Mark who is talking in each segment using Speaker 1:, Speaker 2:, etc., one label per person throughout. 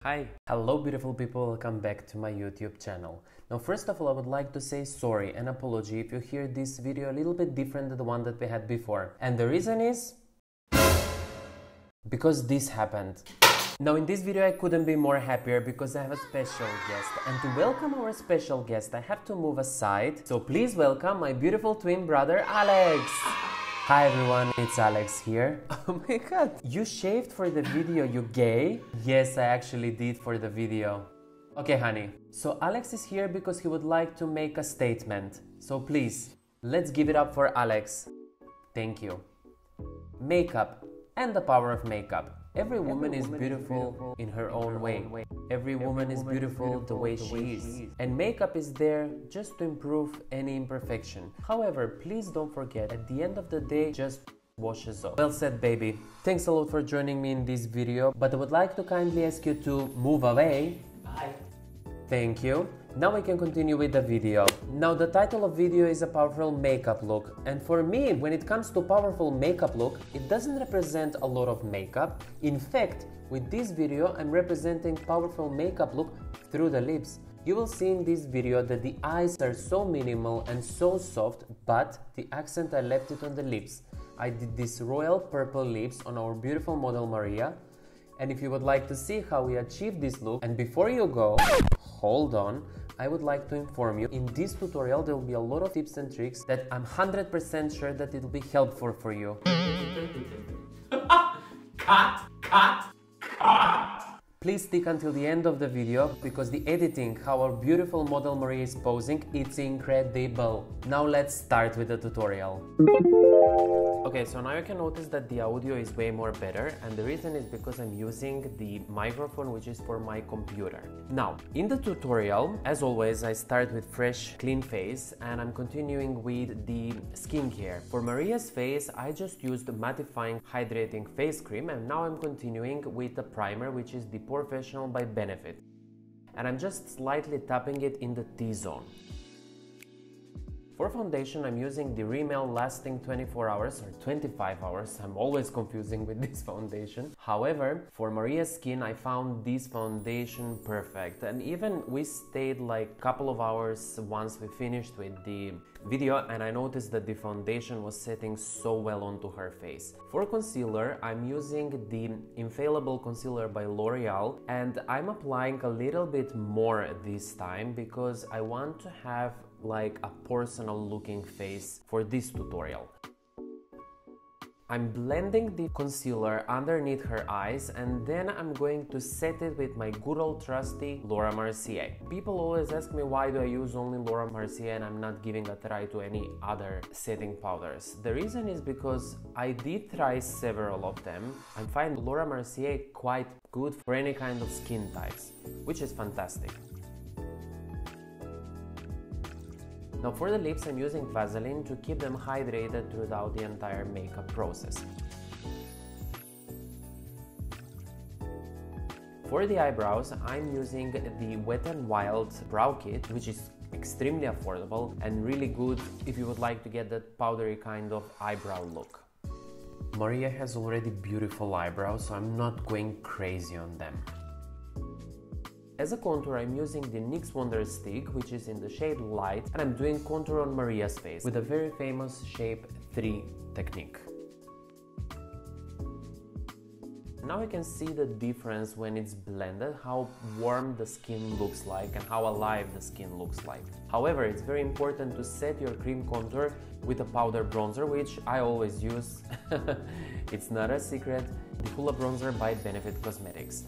Speaker 1: Hi, hello beautiful people, welcome back to my YouTube channel. Now first of all I would like to say sorry and apology if you hear this video a little bit different than the one that we had before. And the reason is because this happened. Now in this video I couldn't be more happier because I have a special guest, and to welcome our special guest I have to move aside. So please welcome my beautiful twin brother Alex. Hi everyone, it's Alex here. Oh my god, you shaved for the video, you gay? Yes, I actually did for the video. Okay honey, so Alex is here because he would like to make a statement. So please, let's give it up for Alex. Thank you. Makeup and the power of makeup. Every woman is beautiful in her own way. Every woman is beautiful the way she is. And makeup is there just to improve any imperfection. However, please don't forget, at the end of the day, just washes off. Well said, baby. Thanks a lot for joining me in this video, but I would like to kindly ask you to move away. Bye. Thank you. Now we can continue with the video. Now the title of video is a powerful makeup look, and for me, when it comes to powerful makeup look, it doesn't represent a lot of makeup. In fact, with this video I'm representing powerful makeup look through the lips. You will see in this video that the eyes are so minimal and so soft, but the accent I left it on the lips. I did this royal purple lips on our beautiful model Marija. And if you would like to see how we achieved this look, and before you go, hold on, I would like to inform you, in this tutorial there will be a lot of tips and tricks that I'm 100% sure that it will be helpful for you. Cut! Please stick until the end of the video, because the editing, how our beautiful model Marija is posing, it's incredible. Now let's start with the tutorial. Okay, so now you can notice that the audio is way more better, and the reason is because I'm using the microphone which is for my computer. Now, in the tutorial, as always, I start with fresh, clean face, and I'm continuing with the skincare. For Marija's face, I just used the mattifying hydrating face cream, and now I'm continuing with the primer which is the Professional by Benefit. And I'm just slightly tapping it in the T-zone. For foundation, I'm using the Rimmel Lasting 24 Hours or 25 hours. I'm always confusing with this foundation. However, for Marija's skin, I found this foundation perfect. And even we stayed like a couple of hours once we finished with the video, and I noticed that the foundation was setting so well onto her face. For concealer, I'm using the Infallible Concealer by Loreal, and I'm applying a little bit more this time because I want to have like a personal looking face for this tutorial. I'm blending the concealer underneath her eyes, and then I'm going to set it with my good old trusty Laura Mercier. People always ask me why do I use only Laura Mercier and I'm not giving a try to any other setting powders. The reason is because I did try several of them. I find Laura Mercier quite good for any kind of skin types, which is fantastic. Now for the lips, I'm using Vaseline to keep them hydrated throughout the entire makeup process. For the eyebrows, I'm using the Wet n Wild Brow Kit, which is extremely affordable and really good if you would like to get that powdery kind of eyebrow look. Marija has already beautiful eyebrows, so I'm not going crazy on them. As a contour, I'm using the NYX Wonder Stick, which is in the shade Light, and I'm doing contour on Marija's face with a very famous shape 3 technique. Now you can see the difference when it's blended, how warm the skin looks like and how alive the skin looks like. However, it's very important to set your cream contour with a powder bronzer, which I always use. It's not a secret, the Hoola bronzer by Benefit Cosmetics.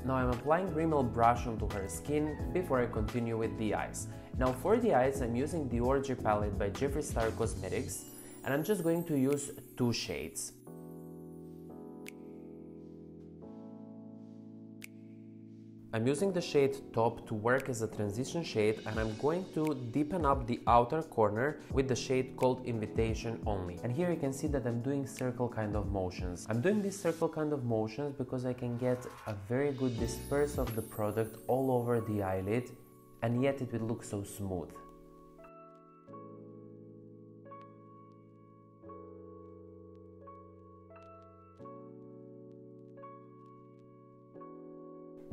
Speaker 1: Now I'm applying Rimmel brush onto her skin before I continue with the eyes. Now for the eyes, I'm using the Orgy palette by Jeffree Star Cosmetics, and I'm just going to use 2 shades. I'm using the shade Top to work as a transition shade, and I'm going to deepen up the outer corner with the shade called Invitation Only. And here you can see that I'm doing circle kind of motions. I'm doing these circle kind of motions because I can get a very good disperse of the product all over the eyelid, and yet it will look so smooth.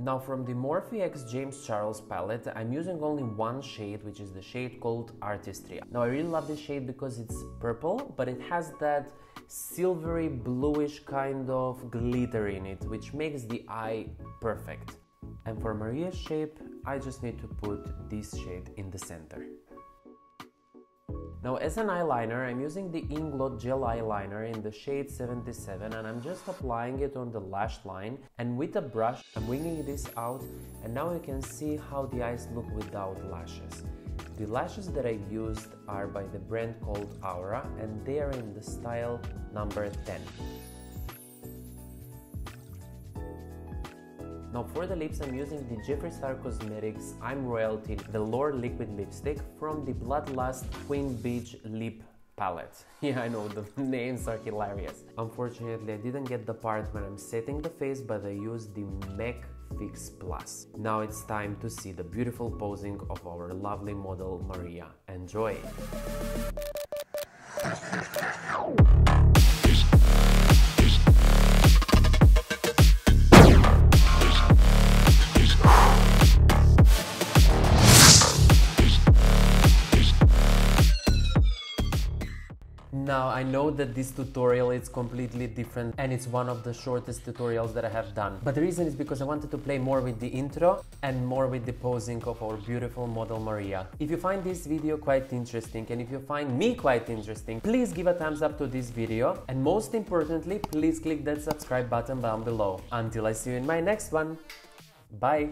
Speaker 1: Now from the Morphe X James Charles palette, I'm using only one shade, which is the shade called Artistry. Now I really love this shade because it's purple, but it has that silvery bluish kind of glitter in it, which makes the eye perfect. And for Marija's shape, I just need to put this shade in the center. Now as an eyeliner, I'm using the Inglot gel eyeliner in the shade 77, and I'm just applying it on the lash line, and with a brush I'm winging this out, and now you can see how the eyes look without lashes. The lashes that I used are by the brand called Aura, and they are in the style number 10. Now for the lips, I'm using the Jeffree Star Cosmetics I'm Royalty Velour Liquid Lipstick from the Bloodlust Queen Beach Lip palette. Yeah, I know, the names are hilarious. Unfortunately, I didn't get the part when I'm setting the face, but I used the MAC Fix Plus. Now it's time to see the beautiful posing of our lovely model Marija. Enjoy! Now I know that this tutorial is completely different and it's one of the shortest tutorials that I have done, but the reason is because I wanted to play more with the intro and more with the posing of our beautiful model Marija. If you find this video quite interesting and if you find me quite interesting, please give a thumbs up to this video, and most importantly, please click that subscribe button down below. Until I see you in my next one, bye!